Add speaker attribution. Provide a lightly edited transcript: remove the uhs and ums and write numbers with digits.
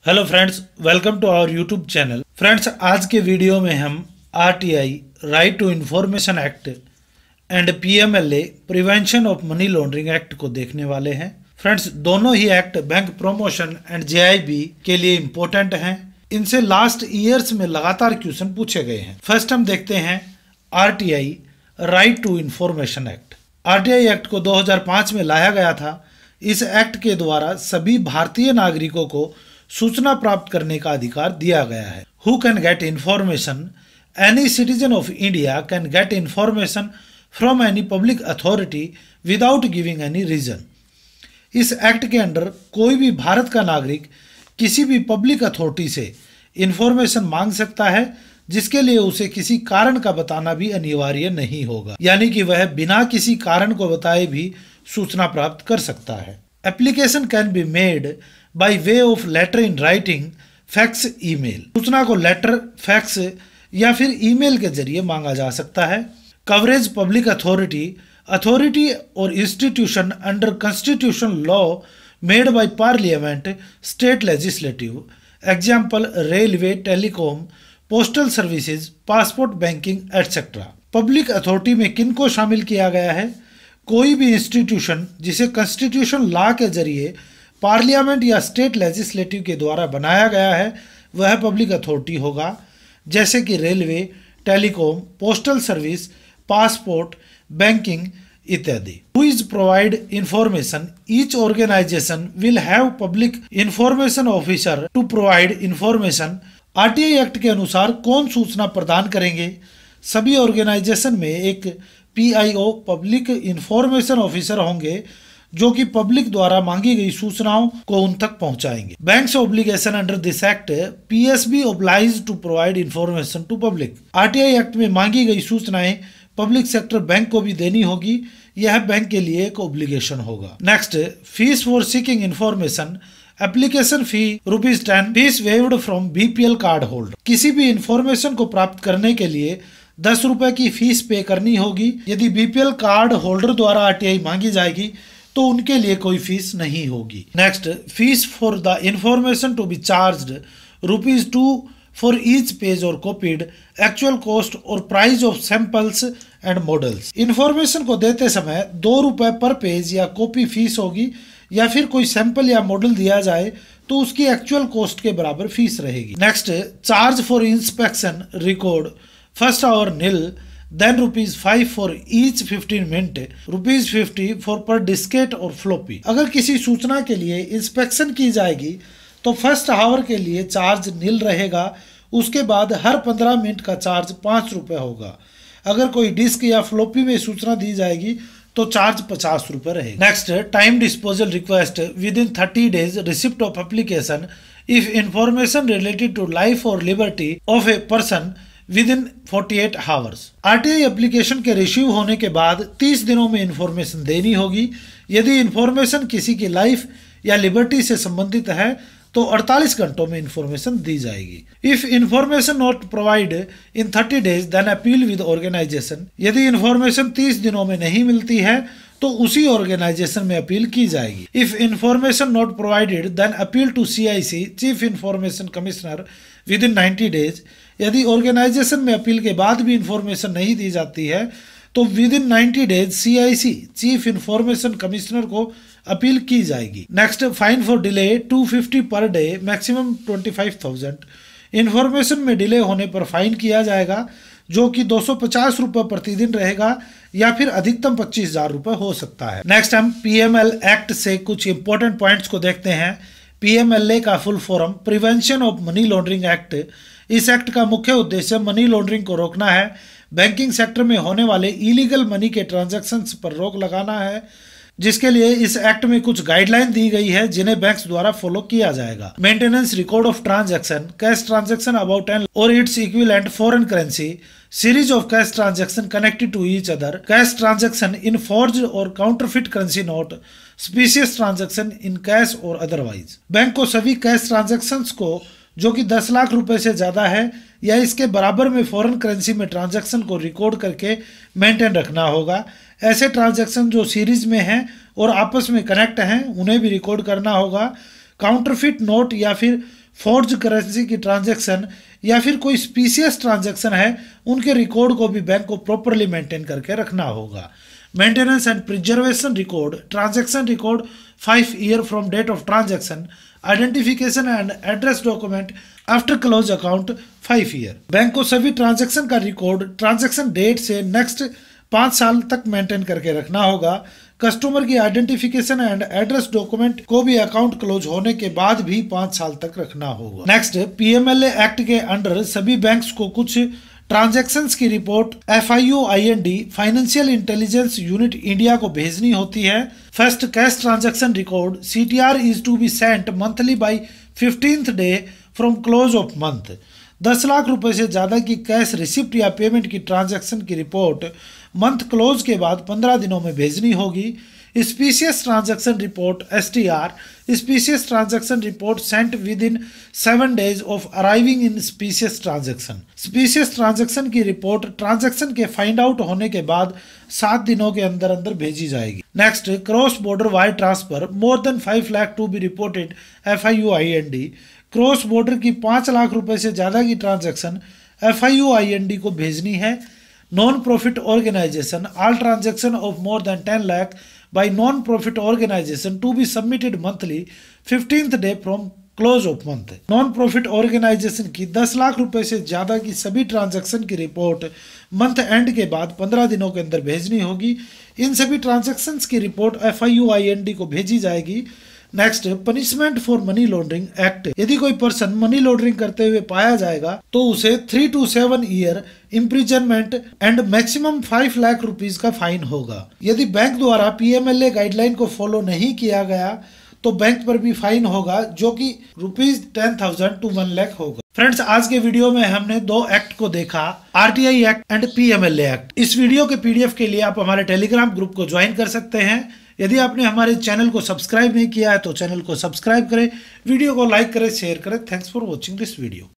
Speaker 1: Hello friends, welcome to our YouTube channel. Friends, आज के video में हम RTI right to information act and PMLA prevention of money laundering act को देखने वाले हैं। फ्रेंड्स, दोनों ही act bank promotion and JAIIB के लिए इम्पोर्टेंट हैं। इनसे लास्ट ईयर्स में लगातार क्वेश्चन पूछे गए हैं। फर्स्ट हम देखते हैं RTI right to information act. RTI act को 2005 में लाया गया था। इस एक्ट के द्वारा सभी भारतीय नागरिकों को सूचना प्राप्त करने का अधिकार दिया गया है। Who can get information? Any citizen of India can get information from any public authority without giving any reason. इस एक्ट के अंडर कोई भी भारत का नागरिक किसी भी पब्लिक अथॉरिटी से इंफॉर्मेशन मांग सकता है, जिसके लिए उसे किसी कारण का बताना भी अनिवार्य नहीं होगा, यानी कि वह बिना किसी कारण को बताए भी सूचना प्राप्त कर सकता है। Application can be made by way of letter in writing, fax, email. सूचना को लेटर, फैक्स या फिर ईमेल के जरिए मांगा जा सकता है। कवरेज पब्लिक अथॉरिटी और institution under constitution law made by parliament, state legislative. Example railway, telecom, postal services, passport, banking etcetera. Public authority में किन को शामिल किया गया है? कोई भी इंस्टीट्यूशन जिसे कॉन्स्टिट्यूशन लॉ के जरिए पार्लियामेंट या स्टेट लेजिस्लेटिव के द्वारा बनाया गया है, वह पब्लिक अथॉरिटी होगा, जैसे कि railway, telecom, postal service, passport, banking इत्यादि। Who is provide information? Each organisation will have public information officer to provide information. RTI act के अनुसार कौन सूचना प्रदान करेंगे? सभी ऑर्गेनाइजेशन में एक पीआईओ, पब्लिक इंफॉर्मेशन ऑफिसर होंगे, जो कि पब्लिक द्वारा मांगी गई सूचनाओं को उन तक पहुंचाएंगे। Banks obligation under this act, PSB oblige to provide information to public. RTI act में मांगी गई सूचनाएं पब्लिक सेक्टर बैंक को भी देनी होगी। यह बैंक के लिए एक ऑब्लिगेशन होगा। Next, fees for seeking information. Application fee ₹10, fees waived from BPL card holder. किसी भी इंफॉर्मेशन को प्राप्त करने के लिए 10 रुपए की फीस पे करनी होगी। यदि बीपीएल कार्ड होल्डर द्वारा आरटीआई मांगी जाएगी तो उनके लिए कोई फीस नहीं होगी। Next, fees for the information to be charged ₹2 for each page और कॉपीड, एक्चुअल कॉस्ट और price of samples and models. Information को देते समय ₹2 पर पेज या कॉपी फीस होगी, या फिर कोई सैंपल या मॉडल दिया जाए तो उसकी एक्चुअल कॉस्ट के बराबर फीस रहेगी। Next, charge for inspection record first hour nil, then ₹5 for each 15 minute, ₹50 for per diskette और फ्लोपी। अगर किसी सूचना के लिए इंस्पेक्शन की जाएगी तो फर्स्ट आवर के लिए चार्ज नील रहेगा। उसके बाद हर 15 मिनट का चार्ज ₹5 होगा। अगर कोई डिस्क या फ्लोपी में सूचना दी जाएगी तो चार्ज ₹50 रहेगा। Next, time disposal request within 30 days receipt of application if information related to life और liberty of a person within 48 hours. RTI application के रिसीव होने के बाद 30 दिनों में इंफॉर्मेशन देनी होगी। यदि इंफॉर्मेशन किसी की लाइफ या लिबर्टी से संबंधित है तो 48 घंटों में इंफॉर्मेशन दी जाएगी। If information not provide in 30 days then appeal with organisation. यदि इंफॉर्मेशन 30 दिनों में नहीं मिलती है तो उसी ऑर्गेनाइजेशन में अपील की जाएगी। If information not provided then appeal to CIC, chief information commissioner, within 90 days. यदि ऑर्गेनाइजेशन में अपील के बाद भी इंफॉर्मेशन नहीं दी जाती है तो within 90 days CIC, chief information commissioner को अपील की जाएगी। Next, fine for delay $250 per day, maximum 25,000। Information में डिले होने पर फाइन किया जाएगा, जो कि ₹250 प्रतिदिन रहेगा, या फिर अधिकतम ₹25,000 हो सकता है। नेक्स्ट, हम पीएमएल एक्ट से कुछ इंपॉर्टेंट पॉइंट्स को देखते हैं। पीएमएलए का full form prevention of money laundering act. इस एक्ट का मुख्य उद्देश्य मनी लॉन्ड्रिंग को रोकना है। बैंकिंग सेक्टर में होने वाले इलीगल मनी के ट्रांजैक्शंस पर रोक लगाना है, जिसके लिए इस एक्ट में कुछ गाइडलाइन दी गई है जिन्हें बैंक्स द्वारा फॉलो किया जाएगा। Maintenance record of transaction, cash transaction about and और its equivalent foreign currency, series of cash transaction connected to each other, cash transaction in forged और counterfeit currency note, specious transaction in cash और otherwise. Bank को सभी cash transactions को जो कि 10 लाख रुपए से ज्यादा है या इसके बराबर में फॉरेन करेंसी में ट्रांजैक्शन को रिकॉर्ड करके मेंटेन रखना होगा। ऐसे ट्रांजैक्शन जो सीरीज में हैं और आपस में कनेक्ट हैं उन्हें भी रिकॉर्ड करना होगा। काउंटरफिट नोट या फिर फोर्ज करेंसी की ट्रांजैक्शन या फिर कोई स्पीशियस ट्रांजैक्शन है, उनके रिकॉर्ड को भी बैंक को प्रॉपरली मेंटेन करके रखना होगा। Maintenance and preservation record, transaction record 5 year from date of transaction, identification and address document after close account 5 year. Bank को सभी ट्रांजैक्शन का रिकॉर्ड ट्रांजैक्शन डेट से नेक्स्ट 5 साल तक मेंटेन करके रखना होगा। कस्टमर की आइडेंटिफिकेशन एंड एड्रेस डॉक्यूमेंट को भी अकाउंट क्लोज होने के बाद भी 5 साल तक रखना होगा। नेक्स्ट, पीएमएलए एक्ट के अंडर सभी बैंक्स को कुछ ट्रांजैक्शंस की report FIUIND financial intelligence unit India को भेजनी होती है। First, cash transaction record CTR is to be sent monthly by 15th day from close of month. 10 lakh रुपए से ज्यादा की कैश रिसिप्ट या पेमेंट की ट्रांजैक्शन की रिपोर्ट मंथ क्लोज के बाद 15 दिनों में भेजनी होगी। Suspicious transaction report STR, species transaction report sent within 7 days of arriving in suspicious transaction. Suspicious transaction की रिपोर्ट ट्रांजैक्शन के फाइंड आउट होने के बाद 7 दिनों के अंदर अंदर भेजी जाएगी। Next, cross border wire transfer more than 5 lakh to be reported FIUIND। Cross border की 5 लाख रुपए से ज्यादा की ट्रांजैक्शन FIUIND को भेजनी है। Non profit organisation, all transaction of more than 10 lakh by non profit organisation to be submitted monthly 15th day from close of month. Non profit organisation की 10 लाख रुपए से ज्यादा की सभी ट्रांजैक्शन की रिपोर्ट मंथ एंड के बाद 15 दिनों के अंदर भेजनी होगी। इन सभी ट्रांजैक्शंस की रिपोर्ट FIUIND को भेजी जाएगी। Next, punishment for money laundering act. यदि कोई पर्सन मनी लॉन्ड्रिंग करते हुए पाया जाएगा तो उसे 3 to 7 year imprisonment and maximum 5 lakh rupees का फाइन होगा। यदि बैंक द्वारा पीएमएलए गाइडलाइन को फॉलो नहीं किया गया तो बैंक पर भी फाइन होगा, जो कि ₹10,000 to 1 लाख होगा। फ्रेंड्स, आज के वीडियो में हमने 2 एक्ट को देखा, RTI act and PMLA act. इस वीडियो के PDF के लिए आप हमारे टेलीग्राम ग्रुप को ज्वाइन कर सकते हैं। यदि आपने हमारे चैनल को सब्सक्राइब नहीं किया है तो चैनल को सब्सक्राइब करें, वीडियो को लाइक करें, शेयर करें। Thanks for watching this video.